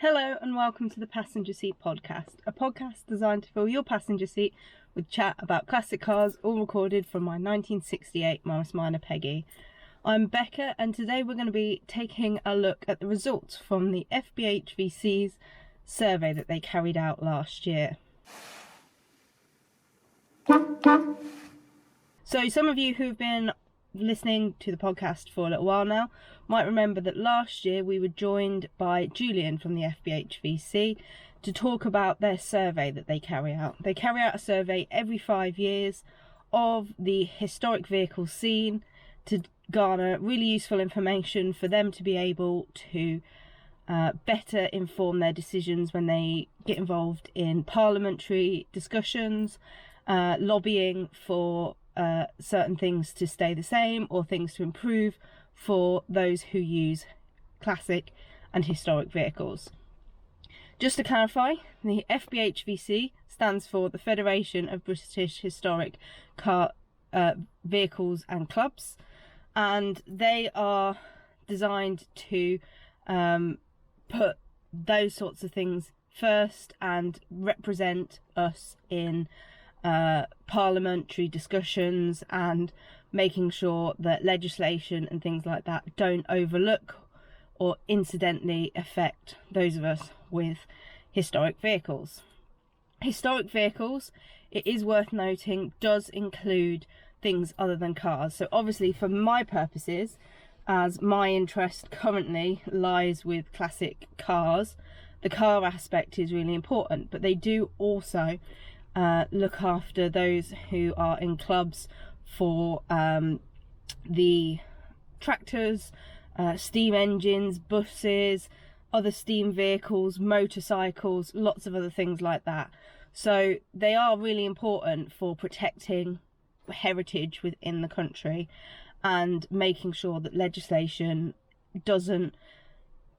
Hello and welcome to the Passenger Seat Podcast, a podcast designed to fill your passenger seat with chat about classic cars, all recorded from my 1968 Morris Minor Peggy. I'm Becca and today we're going to be taking a look at the results from the FBHVC's survey that they carried out last year. So some of you who've been listening to the podcast for a little while now might remember that last year we were joined by Julian from the FBHVC to talk about their survey that they carry out. They carry out a survey every 5 years of the historic vehicle scene to garner really useful information for them to be able to better inform their decisions when they get involved in parliamentary discussions, lobbying for certain things to stay the same or things to improve for those who use classic and historic vehicles. Just to clarify, the FBHVC stands for the Federation of British Historic Car Vehicles and Clubs, and they are designed to put those sorts of things first and represent us in parliamentary discussions and making sure that legislation and things like that don't overlook or incidentally affect those of us with historic vehicles. Historic vehicles, it is worth noting, does include things other than cars. So obviously for my purposes, as my interest currently lies with classic cars, the car aspect is really important, but they do also look after those who are in clubs for the tractors, steam engines, buses, other steam vehicles, motorcycles, lots of other things like that. So they are really important for protecting heritage within the country and making sure that legislation doesn't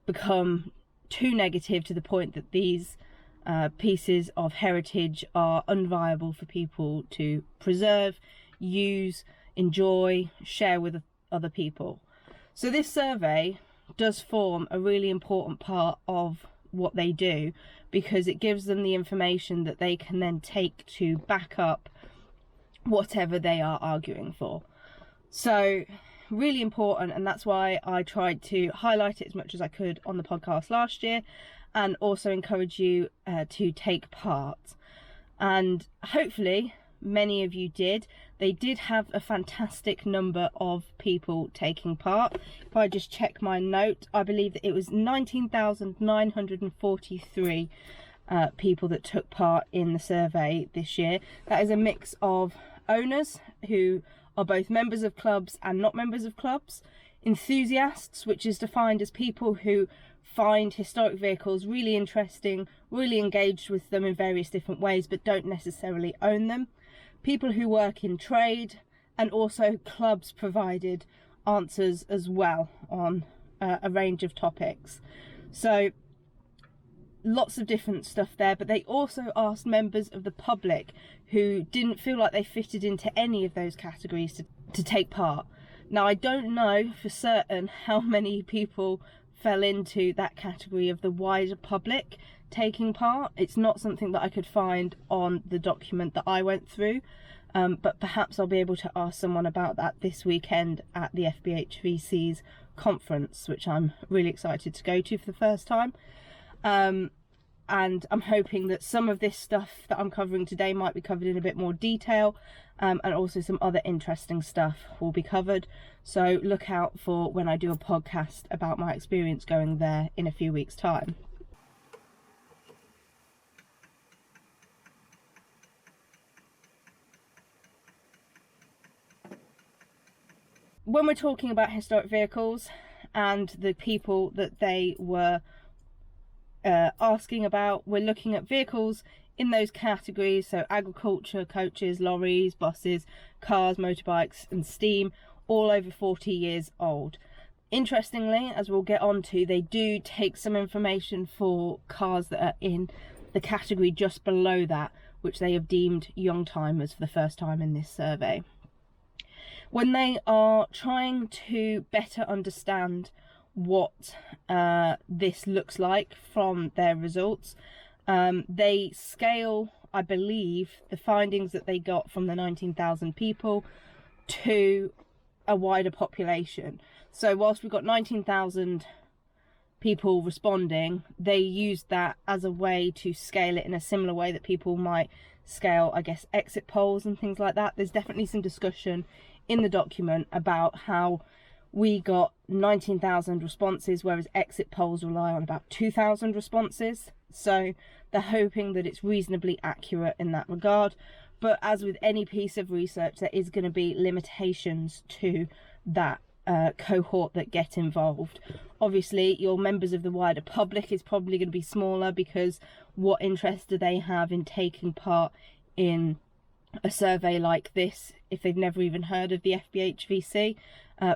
become too negative to the point that these pieces of heritage are unviable for people to preserve, use, enjoy, share with other people. So this survey does form a really important part of what they do because it gives them the information that they can then take to back up whatever they are arguing for. So really important, and that's why I tried to highlight it as much as I could on the podcast last year and also encourage you to take part. And hopefully many of you did. They did have a fantastic number of people taking part. If I just check my note, I believe that it was 19,943 people that took part in the survey this year. That is a mix of owners who are both members of clubs and not members of clubs, enthusiasts, which is defined as people who find historic vehicles really interesting, really engaged with them in various different ways but don't necessarily own them, people who work in trade, and also clubs provided answers as well on a range of topics. So lots of different stuff there, but they also asked members of the public who didn't feel like they fitted into any of those categories to take part. Now I don't know for certain how many people fell into that category of the wider public taking part. It's not something that I could find on the document that I went through, but perhaps I'll be able to ask someone about that this weekend at the FBHVC's conference, which I'm really excited to go to for the first time. And I'm hoping that some of this stuff that I'm covering today might be covered in a bit more detail, and also some other interesting stuff will be covered. So look out for when I do a podcast about my experience going there in a few weeks' time. When we're talking about historic vehicles and the people that they were asking about, we're looking at vehicles in those categories, so agriculture, coaches, lorries, buses, cars, motorbikes and steam, all over 40 years old. Interestingly, as we'll get on to, they do take some information for cars that are in the category just below that, which they have deemed young timers for the first time in this survey. When they are trying to better understand what this looks like from their results. They scale, I believe, the findings that they got from the 19,000 people to a wider population. So whilst we've got 19,000 people responding, they used that as a way to scale it in a similar way that people might scale, I guess, exit polls and things like that. There's definitely some discussion in the document about how we got 19,000 responses, whereas exit polls rely on about 2,000 responses. So they're hoping that it's reasonably accurate in that regard. But as with any piece of research, there is going to be limitations to that cohort that get involved. Obviously, your members of the wider public is probably going to be smaller, because what interest do they have in taking part in a survey like this if they've never even heard of the FBHVC?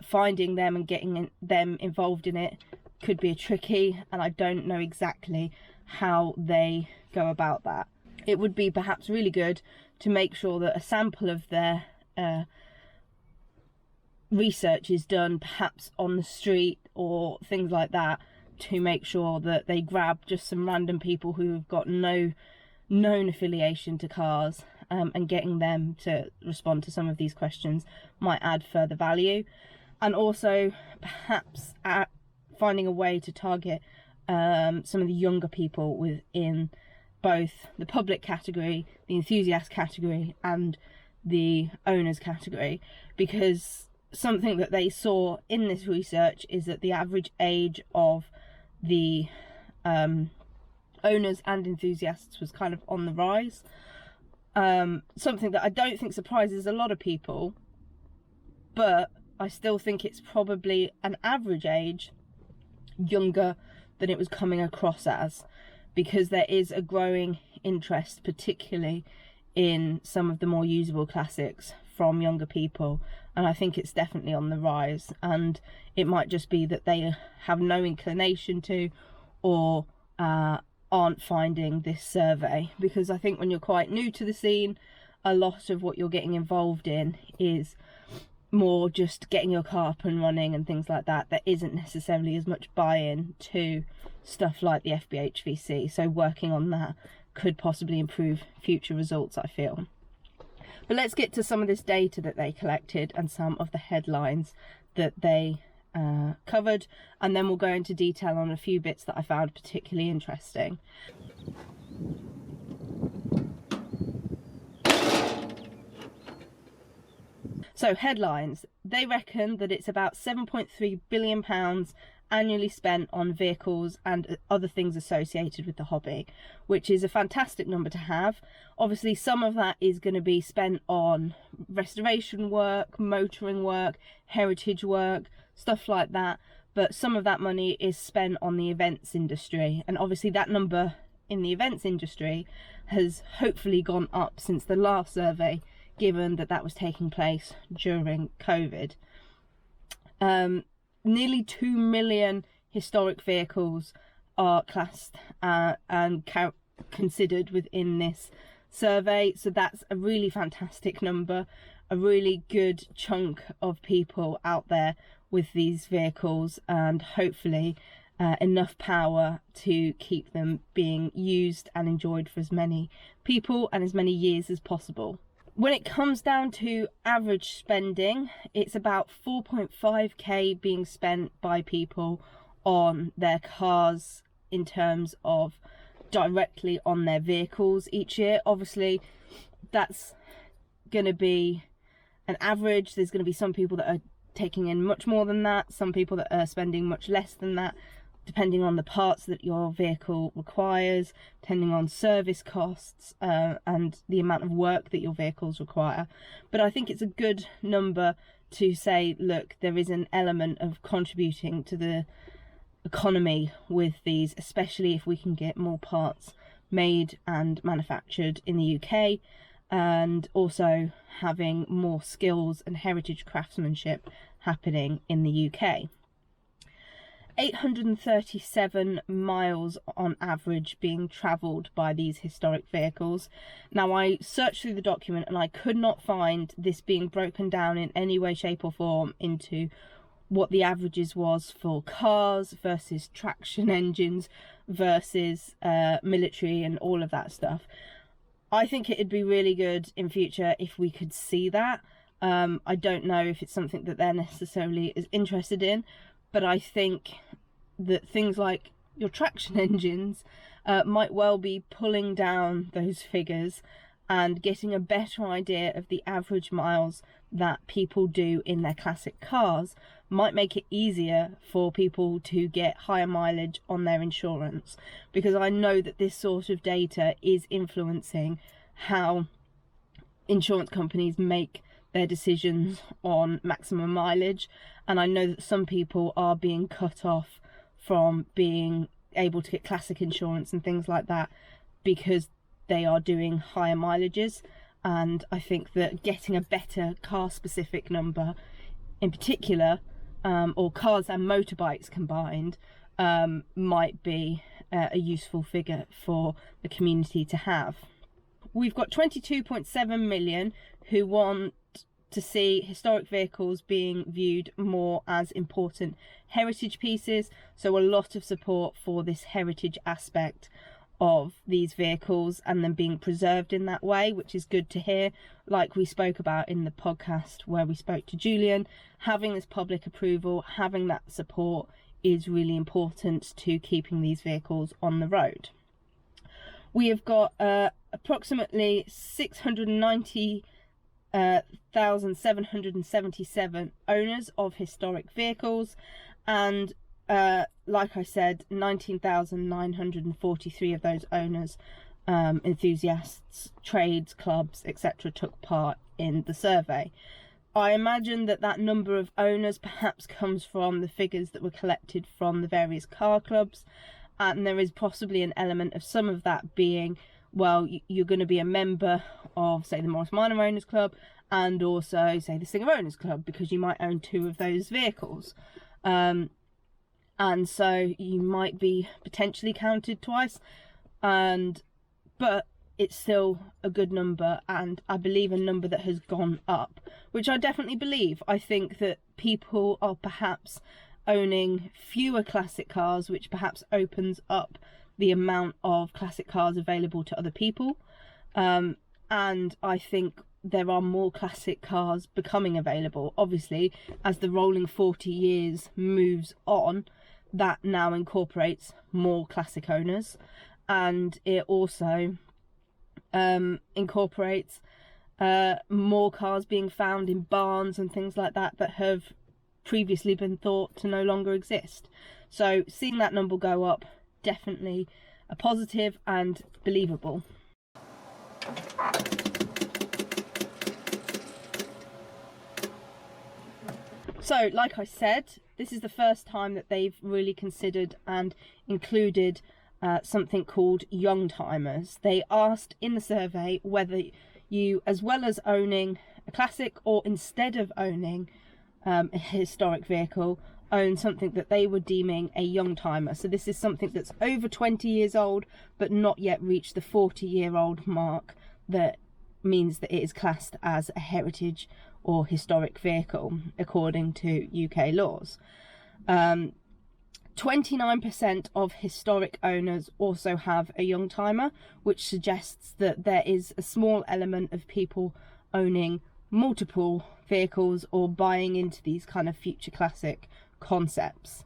Finding them and getting them involved in it could be tricky, and I don't know exactly how they go about that. It would be perhaps really good to make sure that a sample of their research is done perhaps on the street or things like that, to make sure that they grab just some random people who have got no known affiliation to cars, and getting them to respond to some of these questions might add further value. And also perhaps finding a way to target some of the younger people within both the public category, the enthusiast category, and the owners category, because something that they saw in this research is that the average age of the owners and enthusiasts was kind of on the rise. Something that I don't think surprises a lot of people, but I still think it's probably an average age younger than it was coming across as, because there is a growing interest, particularly in some of the more usable classics, from younger people, and I think it's definitely on the rise. And it might just be that they have no inclination to, or aren't finding this survey, because I think when you're quite new to the scene, a lot of what you're getting involved in is more just getting your car up and running and things like that. There isn't necessarily as much buy-in to stuff like the FBHVC, so working on that could possibly improve future results, I feel. But let's get to some of this data that they collected and some of the headlines that they covered, and then we'll go into detail on a few bits that I found particularly interesting. So headlines, they reckon that it's about £7.3 billion annually spent on vehicles and other things associated with the hobby, which is a fantastic number to have. Obviously some of that is going to be spent on restoration work, motoring work, heritage work, stuff like that, but some of that money is spent on the events industry, and obviously that number in the events industry has hopefully gone up since the last survey, given that that was taking place during COVID. Nearly 2 million historic vehicles are classed and considered within this survey, so that's a really fantastic number, a really good chunk of people out there with these vehicles, and hopefully enough power to keep them being used and enjoyed for as many people and as many years as possible. When it comes down to average spending, it's about 4.5k being spent by people on their cars in terms of directly on their vehicles each year. Obviously that's going to be an average. There's going to be some people that are taking in much more than that, some people that are spending much less than that, depending on the parts that your vehicle requires, depending on service costs and the amount of work that your vehicles require. But I think it's a good number to say, look, there is an element of contributing to the economy with these, especially if we can get more parts made and manufactured in the UK, and also having more skills and heritage craftsmanship happening in the UK. 837 miles on average being travelled by these historic vehicles. Now, I searched through the document and I could not find this being broken down in any way, shape or form into what the averages was for cars versus traction engines versus military and all of that stuff. I think it'd be really good in future if we could see that. I don't know if it's something that they're necessarily as interested in, but I think that things like your traction engines might well be pulling down those figures and getting a better idea of the average miles that people do in their classic cars might make it easier for people to get higher mileage on their insurance, because I know that this sort of data is influencing how insurance companies make their decisions on maximum mileage, and I know that some people are being cut off from being able to get classic insurance and things like that because they are doing higher mileages. And I think that getting a better car specific number in particular, or cars and motorbikes combined, might be a useful figure for the community to have. We've got 22.7 million who want to see historic vehicles being viewed more as important heritage pieces, so a lot of support for this heritage aspect of these vehicles and them being preserved in that way, which is good to hear. Like we spoke about in the podcast where we spoke to Julian, having this public approval, having that support is really important to keeping these vehicles on the road. We have got approximately 690,777 owners of historic vehicles, and like I said, 19,943 of those owners, enthusiasts, trades, clubs, etc. took part in the survey. I imagine that that number of owners perhaps comes from the figures that were collected from the various car clubs, and there is possibly an element of some of that being, well, you're going to be a member of, say, the Morris Minor Owners Club and also, say, the Singer Owners Club, because you might own two of those vehicles. And so you might be potentially counted twice, but it's still a good number, and I believe a number that has gone up, which I definitely believe. I think that people are perhaps owning fewer classic cars, which perhaps opens up the amount of classic cars available to other people, and I think there are more classic cars becoming available. Obviously, as the rolling 40 years moves on, that now incorporates more classic owners, and it also incorporates more cars being found in barns and things like that that have previously been thought to no longer exist. So seeing that number go up, definitely a positive and believable. So, like I said, this is the first time that they've really considered and included something called youngtimers. They asked in the survey whether you, as well as owning a classic or instead of owning a historic vehicle, own something that they were deeming a youngtimer. So this is something that's over 20 years old but not yet reached the 40-year-old mark that means that it is classed as a heritage or historic vehicle according to UK laws. 29% of historic owners also have a youngtimer, which suggests that there is a small element of people owning multiple vehicles or buying into these kind of future classic concepts.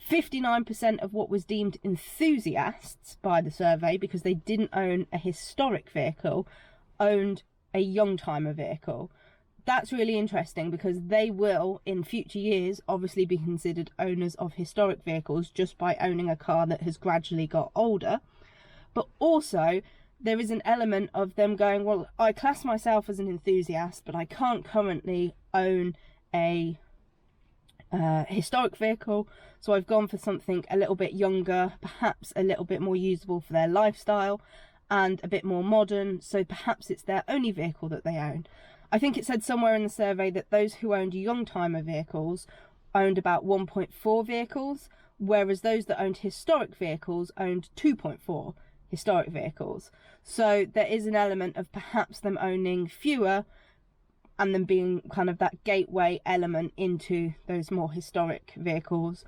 59% of what was deemed enthusiasts by the survey, because they didn't own a historic vehicle, owned a youngtimer vehicle. That's really interesting, because they will in future years obviously be considered owners of historic vehicles just by owning a car that has gradually got older. But also there is an element of them going, well, I class myself as an enthusiast, but I can't currently own a historic vehicle, so I've gone for something a little bit younger, perhaps a little bit more usable for their lifestyle and a bit more modern, so perhaps it's their only vehicle that they own. I think it said somewhere in the survey that those who owned youngtimer vehicles owned about 1.4 vehicles, whereas those that owned historic vehicles owned 2.4 historic vehicles. So there is an element of perhaps them owning fewer and them being kind of that gateway element into those more historic vehicles,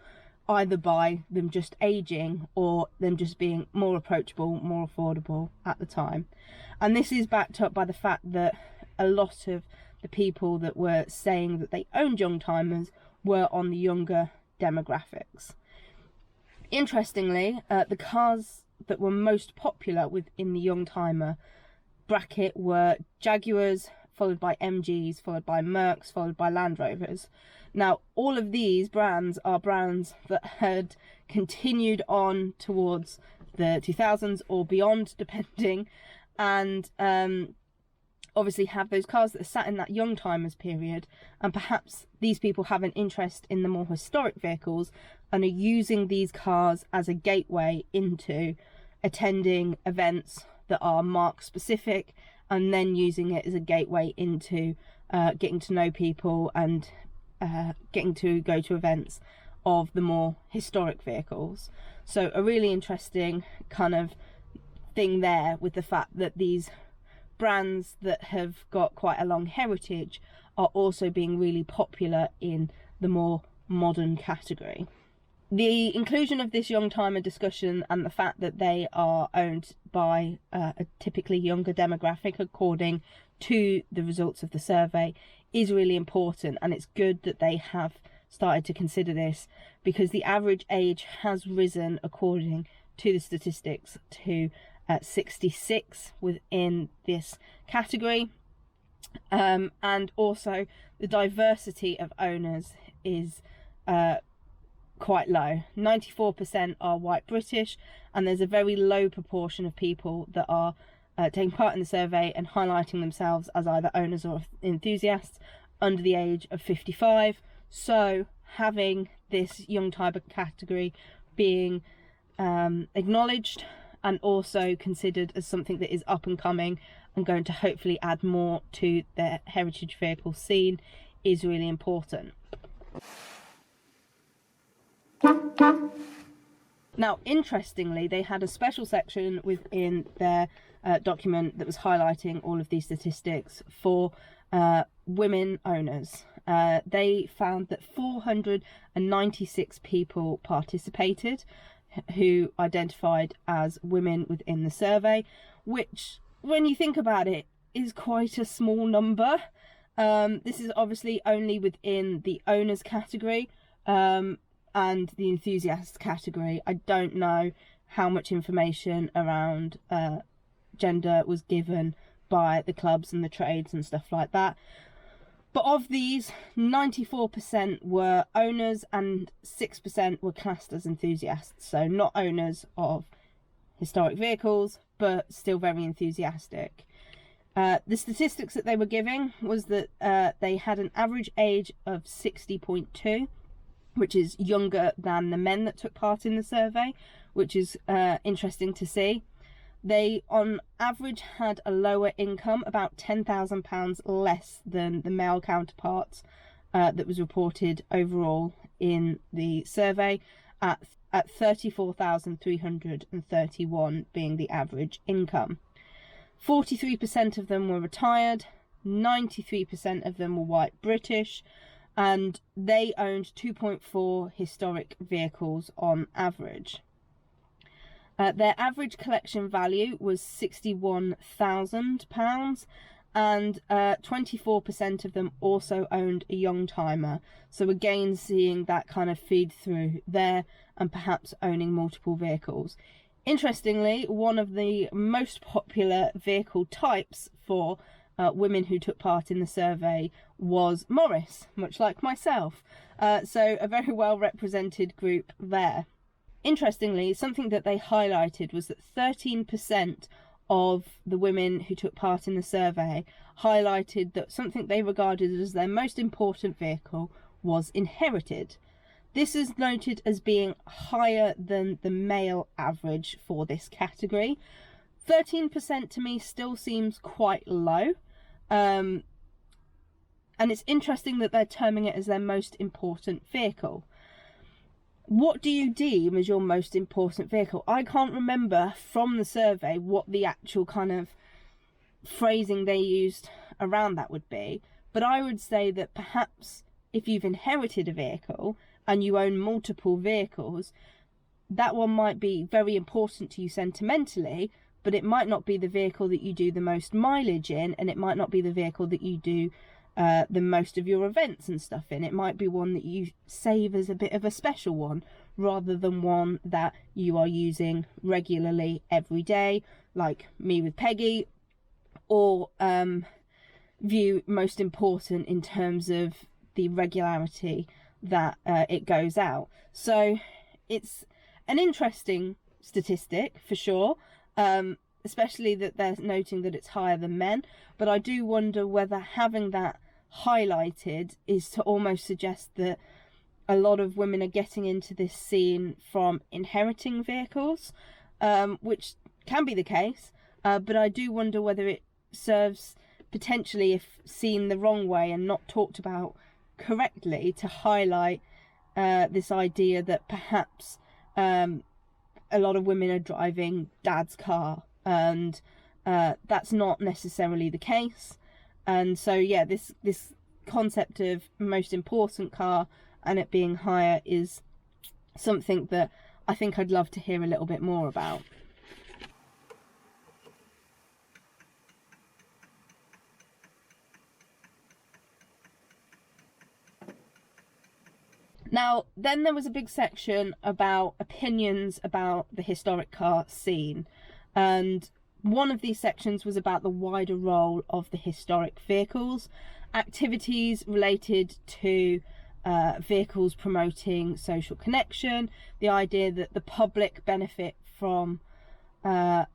either by them just aging or them just being more approachable, more affordable at the time. And this is backed up by the fact that a lot of the people that were saying that they owned youngtimers were on the younger demographics. Interestingly, the cars that were most popular within the youngtimer bracket were Jaguars, followed by MGs, followed by Mercs, followed by Land Rovers. Now, all of these brands are brands that had continued on towards the 2000s or beyond, depending, and obviously have those cars that are sat in that youngtimers period, and perhaps these people have an interest in the more historic vehicles and are using these cars as a gateway into attending events that are mark specific, and then using it as a gateway into getting to know people and getting to go to events of the more historic vehicles. So a really interesting kind of thing there, with the fact that these brands that have got quite a long heritage are also being really popular in the more modern category. The inclusion of this youngtimer discussion and the fact that they are owned by a typically younger demographic according to the results of the survey is really important, and it's good that they have started to consider this, because the average age has risen according to the statistics to 66 within this category, and also the diversity of owners is quite low. 94% are white British, and there's a very low proportion of people that are taking part in the survey and highlighting themselves as either owners or enthusiasts under the age of 55. So having this youngtimer category being acknowledged and also considered as something that is up and coming and going to hopefully add more to the heritage vehicle scene is really important. Now, interestingly, they had a special section within their document that was highlighting all of these statistics for women owners. They found that 496 people participated who identified as women within the survey, which, when you think about it, is quite a small number. This is obviously only within the owners category and the enthusiasts category. I don't know how much information around gender was given by the clubs and the trades and stuff like that. But of these, 94% were owners and 6% were classed as enthusiasts. So not owners of historic vehicles, but still very enthusiastic. The statistics that they were giving was that they had an average age of 60.2, which is younger than the men that took part in the survey, which is interesting to see. They, on average, had a lower income, about £10,000 less than the male counterparts that was reported overall in the survey, at 34,331 being the average income. 43% of them were retired, 93% of them were white British, and they owned 2.4 historic vehicles on average. Their average collection value was £61,000, and 24% of them also owned a youngtimer. So again, seeing that kind of feed through there, and perhaps owning multiple vehicles. Interestingly, one of the most popular vehicle types for women who took part in the survey was Morris, much like myself. So a very well represented group there. Interestingly, something that they highlighted was that 13% of the women who took part in the survey highlighted that something they regarded as their most important vehicle was inherited. This is noted as being higher than the male average for this category. 13% to me still seems quite low. And it's interesting that they're terming it as their most important vehicle. What do you deem as your most important vehicle? I can't remember from the survey what the actual kind of phrasing they used around that would be, But I would say that perhaps if you've inherited a vehicle and you own multiple vehicles, that one might be very important to you sentimentally, but it might not be the vehicle that you do the most mileage in, and it might not be the vehicle that you do the most of your events and stuff in. It might be one that you save as a bit of a special one, rather than one that you are using regularly every day, like me with Peggy, or view most important in terms of the regularity that it goes out. So it's an interesting statistic for sure, especially that they're noting that it's higher than men. But I do wonder whether having that highlighted is to almost suggest that a lot of women are getting into this scene from inheriting vehicles, which can be the case, but I do wonder whether it serves, potentially if seen the wrong way and not talked about correctly, to highlight this idea that perhaps a lot of women are driving dad's car, and that's not necessarily the case. And so yeah, this concept of most important car and it being higher is something that I think I'd love to hear a little bit more about. Now, then there was a big section about opinions about the historic car scene, and one of these sections was about the wider role of the historic vehicles, activities related to vehicles promoting social connection, the idea that the public benefit from there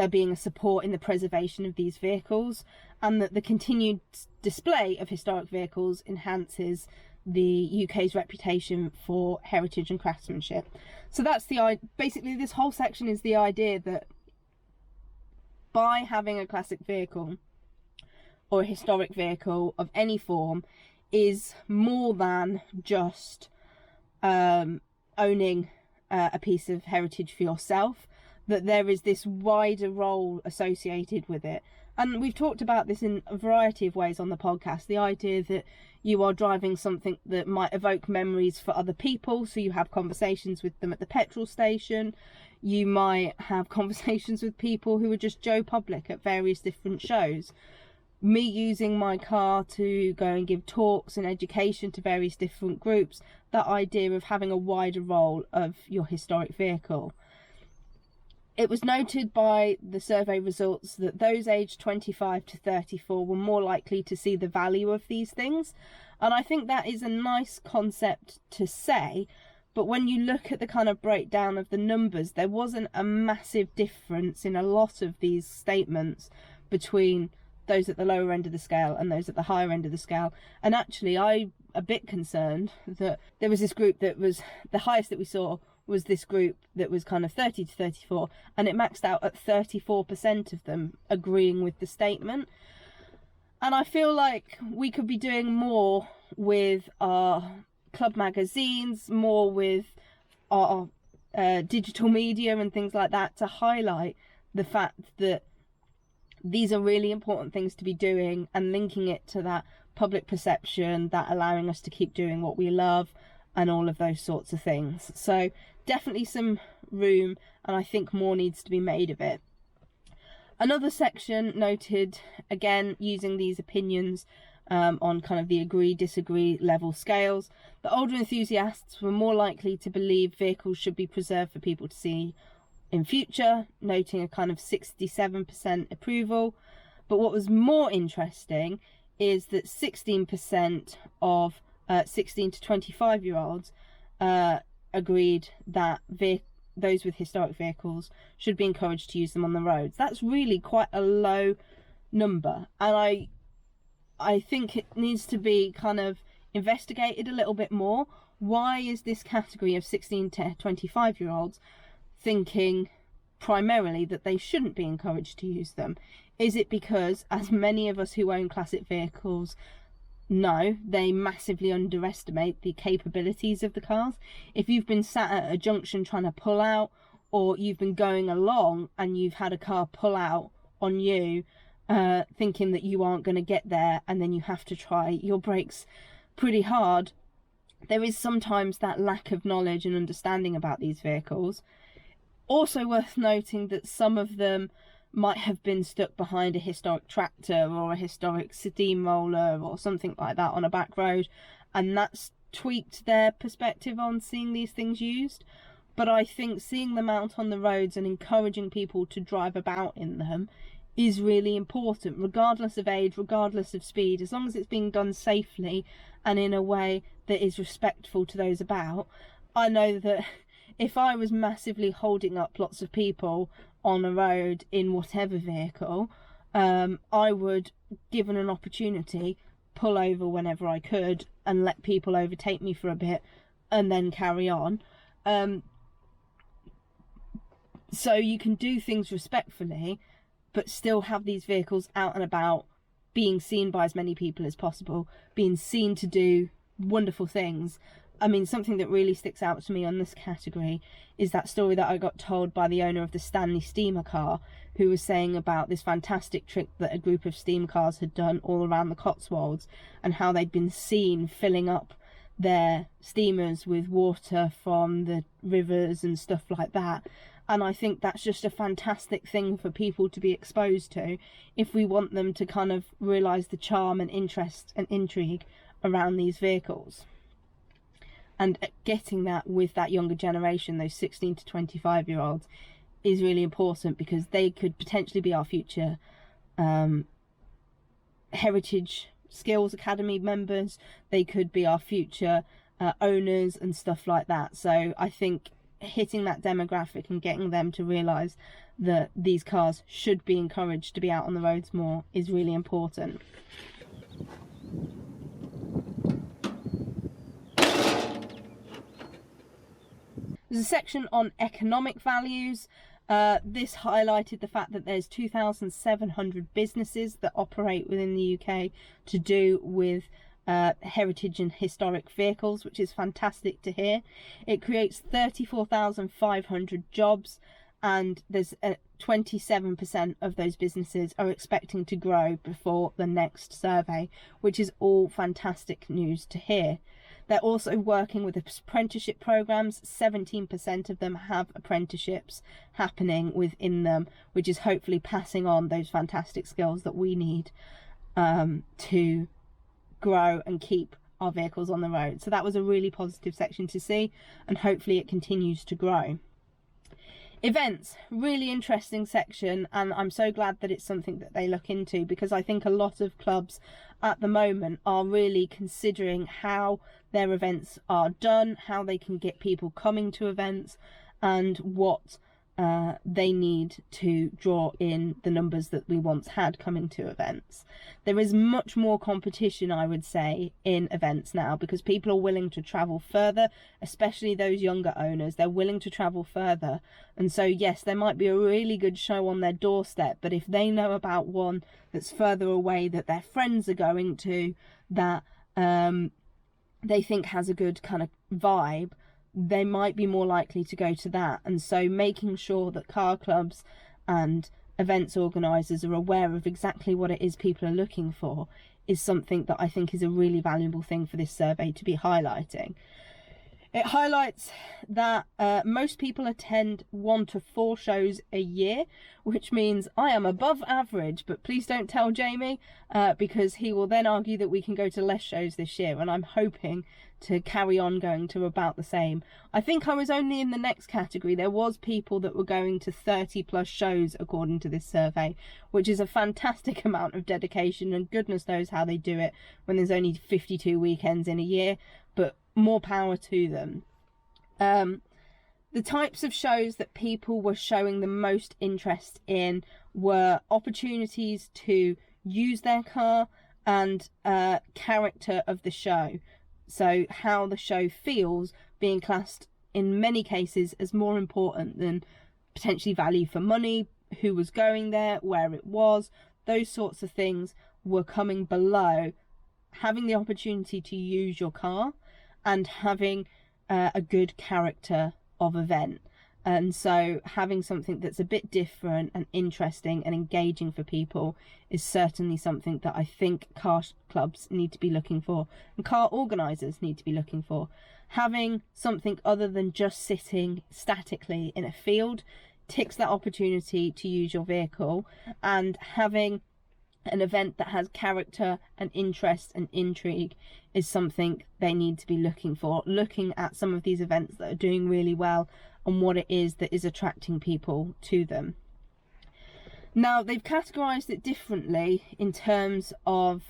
being a support in the preservation of these vehicles, and that the continued display of historic vehicles enhances the UK's reputation for heritage and craftsmanship. So that's basically this whole section is the idea that by having a classic vehicle or a historic vehicle of any form is more than just owning a piece of heritage for yourself, that there is this wider role associated with it. And we've talked about this in a variety of ways on the podcast, the idea that you are driving something that might evoke memories for other people, so you have conversations with them at the petrol station, you might have conversations with people who are just Joe Public at various different shows. Me using my car to go and give talks and education to various different groups, that idea of having a wider role of your historic vehicle. It was noted by the survey results that those aged 25 to 34 were more likely to see the value of these things. And I think that is a nice concept to say, but when you look at the kind of breakdown of the numbers, there wasn't a massive difference in a lot of these statements between those at the lower end of the scale and those at the higher end of the scale. And actually, I'm a bit concerned that there was this group that was the highest that we saw was this group that was kind of 30 to 34, and it maxed out at 34% of them agreeing with the statement. And I feel like we could be doing more with our club magazines, more with our digital media and things like that, to highlight the fact that these are really important things to be doing, and linking it to that public perception, that allowing us to keep doing what we love and all of those sorts of things. So definitely some room, and I think more needs to be made of it. Another section noted, again, using these opinions on kind of the agree-disagree level scales, the older enthusiasts were more likely to believe vehicles should be preserved for people to see in future, noting a kind of 67% approval. But what was more interesting is that 16% of 16 to 25 year olds agreed that those with historic vehicles should be encouraged to use them on the roads. That's really quite a low number, and I think it needs to be kind of investigated a little bit more. Why is this category of 16 to 25 year olds thinking primarily that they shouldn't be encouraged to use them? Is it because, as many of us who own classic vehicles know, they massively underestimate the capabilities of the cars? If you've been sat at a junction trying to pull out, or you've been going along and you've had a car pull out on you thinking that you aren't going to get there, and then you have to try your brakes pretty hard. There is sometimes that lack of knowledge and understanding about these vehicles. Also worth noting that some of them might have been stuck behind a historic tractor or a historic steamroller or something like that on a back road, and that's tweaked their perspective on seeing these things used. But I think seeing them out on the roads and encouraging people to drive about in them is really important, regardless of age, regardless of speed, as long as it's being done safely and in a way that is respectful to those about. I know that if I was massively holding up lots of people on a road in whatever vehicle, I would, given an opportunity, pull over whenever I could and let people overtake me for a bit and then carry on. So you can do things respectfully, but still have these vehicles out and about, being seen by as many people as possible, being seen to do wonderful things. I mean, something that really sticks out to me on this category is that story that I got told by the owner of the Stanley steamer car, who was saying about this fantastic trick that a group of steam cars had done all around the Cotswolds, and how they'd been seen filling up their steamers with water from the rivers and stuff like that. And I think that's just a fantastic thing for people to be exposed to if we want them to kind of realise the charm and interest and intrigue around these vehicles. And getting that with that younger generation, those 16 to 25-year-olds, is really important, because they could potentially be our future Heritage Skills Academy members. They could be our future owners and stuff like that. So I think hitting that demographic and getting them to realise that these cars should be encouraged to be out on the roads more is really important. There's a section on economic values. This highlighted the fact that there's 2,700 businesses that operate within the UK to do with heritage and historic vehicles, which is fantastic to hear. It creates 34,500 jobs, and there's 27% of those businesses are expecting to grow before the next survey, which is all fantastic news to hear. They're also working with apprenticeship programs. 17% of them have apprenticeships happening within them, which is hopefully passing on those fantastic skills that we need to grow and keep our vehicles on the road. So that was a really positive section to see, and hopefully it continues to grow. Events, really interesting section, and I'm so glad that it's something that they look into, because I think a lot of clubs at the moment are really considering how their events are done, how they can get people coming to events, and what they need to draw in the numbers that we once had coming to events. There is much more competition, I would say, in events now, because people are willing to travel further, especially those younger owners. They're willing to travel further, and so yes, there might be a really good show on their doorstep, but if they know about one that's further away that their friends are going to, that they think has a good kind of vibe, they might be more likely to go to that. And so making sure that car clubs and events organisers are aware of exactly what it is people are looking for is something that I think is a really valuable thing for this survey to be highlighting. It highlights that most people attend 1 to 4 shows a year, which means I am above average, but please don't tell Jamie, because he will then argue that we can go to less shows this year, and I'm hoping to carry on going to about the same. I think I was only in the next category. There was people that were going to 30 plus shows according to this survey, which is a fantastic amount of dedication, and goodness knows how they do it when there's only 52 weekends in a year, but more power to them. The types of shows that people were showing the most interest in were opportunities to use their car and character of the show. So how the show feels being classed in many cases as more important than potentially value for money, who was going there, where it was. Those sorts of things were coming below having the opportunity to use your car and having a good character of event. And so having something that's a bit different and interesting and engaging for people is certainly something that I think car clubs need to be looking for, and car organisers need to be looking for. Having something other than just sitting statically in a field ticks that opportunity to use your vehicle, and having an event that has character and interest and intrigue is something they need to be looking for, looking at some of these events that are doing really well and what it is that is attracting people to them. Now, they've categorized it differently in terms of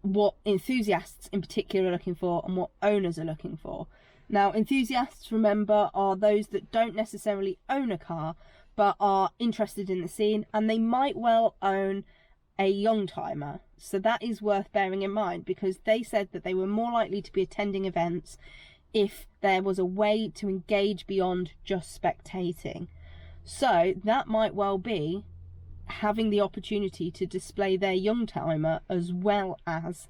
what enthusiasts in particular are looking for and what owners are looking for. Now, enthusiasts, remember, are those that don't necessarily own a car but are interested in the scene, and they might well own a young timer. So that is worth bearing in mind, because they said that they were more likely to be attending events if there was a way to engage beyond just spectating. So that might well be having the opportunity to display their young timer as well as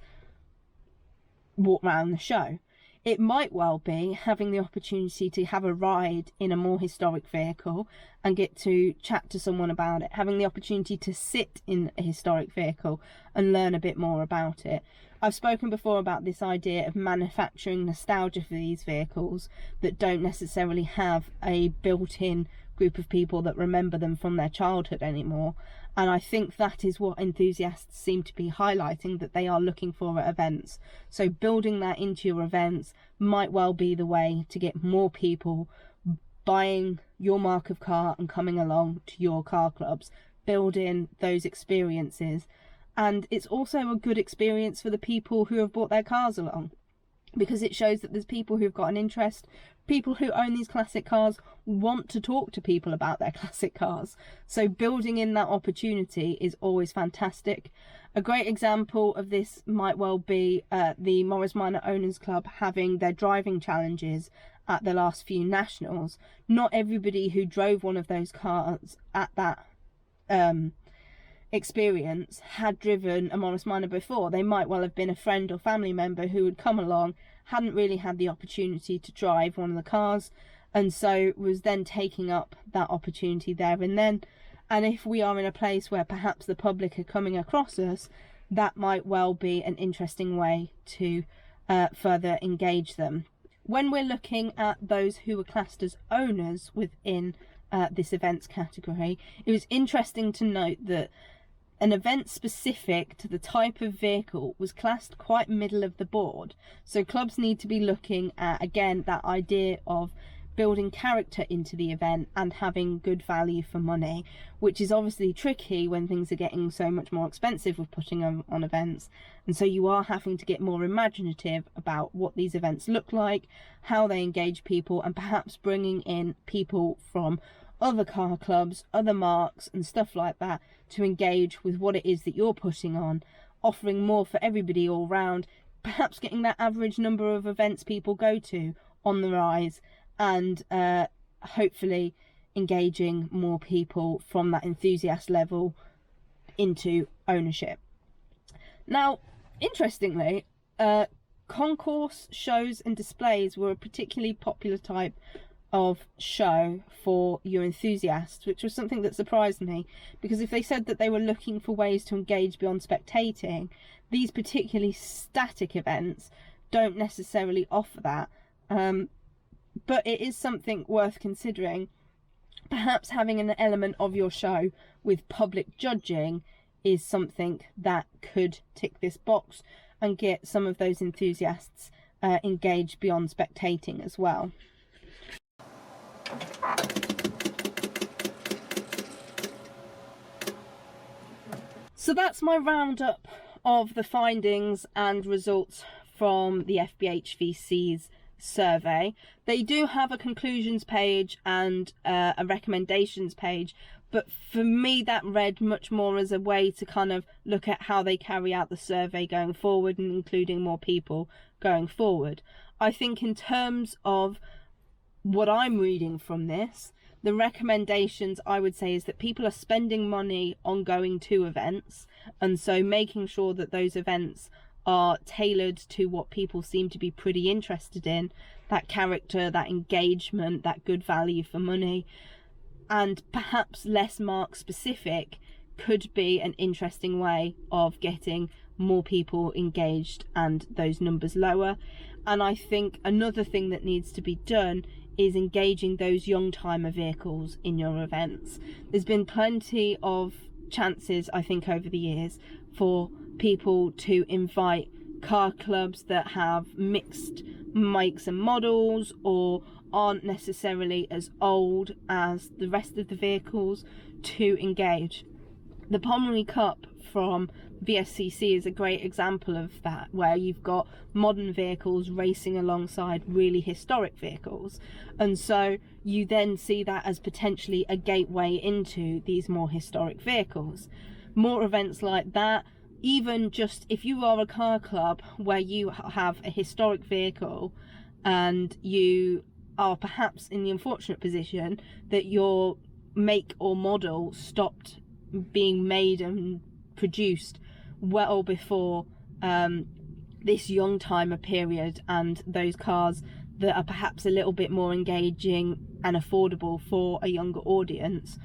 walk around the show. It might well be having the opportunity to have a ride in a more historic vehicle and get to chat to someone about it, having the opportunity to sit in a historic vehicle and learn a bit more about it. I've spoken before about this idea of manufacturing nostalgia for these vehicles that don't necessarily have a built-in group of people that remember them from their childhood anymore, and I think that is what enthusiasts seem to be highlighting that they are looking for at events. So building that into your events might well be the way to get more people buying your mark of car and coming along to your car clubs, build in those experiences. And it's also a good experience for the people who have brought their cars along, because it shows that there's people who've got an interest. People who own these classic cars want to talk to people about their classic cars. So building in that opportunity is always fantastic. A great example of this might well be the Morris Minor Owners Club having their driving challenges at the last few nationals. Not everybody who drove one of those cars at that experience had driven a Morris Minor before. They might well have been a friend or family member who had come along, hadn't really had the opportunity to drive one of the cars, and so was then taking up that opportunity there and then. And if we are in a place where perhaps the public are coming across us, that might well be an interesting way to further engage them. When we're looking at those who are classed as owners within this events category, it was interesting to note that an event specific to the type of vehicle was classed quite middle of the board. So clubs need to be looking at, again, that idea of building character into the event and having good value for money, which is obviously tricky when things are getting so much more expensive with putting on events. And so you are having to get more imaginative about what these events look like, how they engage people, and perhaps bringing in people from other car clubs, other marques and stuff like that to engage with what it is that you're putting on, offering more for everybody all round, perhaps getting that average number of events people go to on the rise, and hopefully engaging more people from that enthusiast level into ownership. Now, interestingly, concourse shows and displays were a particularly popular type of show for your enthusiasts, which was something that surprised me, because if they said that they were looking for ways to engage beyond spectating, these particularly static events don't necessarily offer that. But it is something worth considering. Perhaps having an element of your show with public judging is something that could tick this box and get some of those enthusiasts engaged beyond spectating as well. So that's my roundup of the findings and results from the FBHVC's survey. They do have a conclusions page and a recommendations page, but for me that read much more as a way to kind of look at how they carry out the survey going forward and including more people going forward. I think in terms of what I'm reading from this, the recommendations I would say is that people are spending money on going to events, and so making sure that those events are tailored to what people seem to be pretty interested in, that character, that engagement, that good value for money, and perhaps less mark specific could be an interesting way of getting more people engaged and those numbers lower. And I think another thing that needs to be done is engaging those young timer vehicles in your events. There's been plenty of chances, I think, over the years for people to invite car clubs that have mixed makes and models or aren't necessarily as old as the rest of the vehicles to engage. The Pommery Cup from VSCC is a great example of that, where you've got modern vehicles racing alongside really historic vehicles, and so you then see that as potentially a gateway into these more historic vehicles. More events like that, even just if you are a car club where you have a historic vehicle and you are perhaps in the unfortunate position that your make or model stopped being made and produced well before this young timer period, and those cars that are perhaps a little bit more engaging and affordable for a younger audience,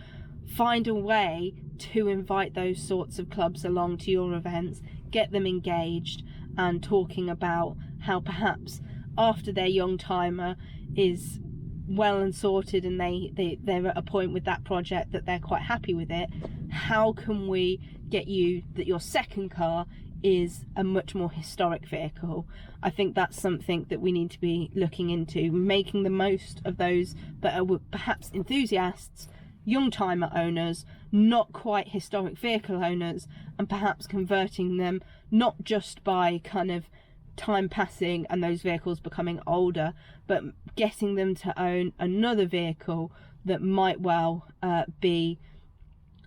find a way to invite those sorts of clubs along to your events, get them engaged and talking about how perhaps after their young timer is well and sorted and they're at a point with that project that they're quite happy with it, how can we get you that your second car is a much more historic vehicle? I think that's something that we need to be looking into, making the most of those that are perhaps enthusiasts, young timer owners, not quite historic vehicle owners, and perhaps converting them not just by kind of time passing and those vehicles becoming older, but getting them to own another vehicle that might well be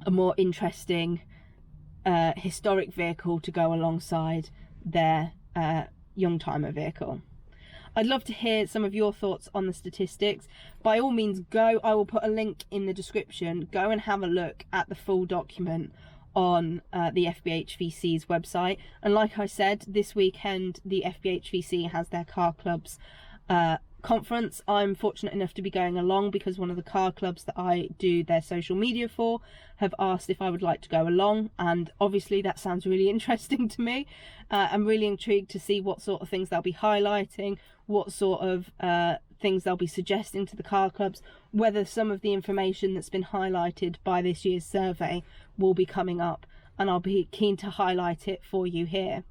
a more interesting historic vehicle to go alongside their young timer vehicle. I'd love to hear some of your thoughts on the statistics. By all means, go. I will put a link in the description. Go and have a look at the full document on the FBHVC's website. And like I said, this weekend the FBHVC has their car clubs conference. I'm fortunate enough to be going along because one of the car clubs that I do their social media for have asked if I would like to go along, and obviously that sounds really interesting to me. I'm really intrigued to see what sort of things they'll be highlighting, what sort of things they'll be suggesting to the car clubs, whether some of the information that's been highlighted by this year's survey will be coming up, and I'll be keen to highlight it for you here.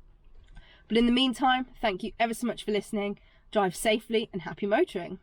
But in the meantime, thank you ever so much for listening. Drive safely and happy motoring.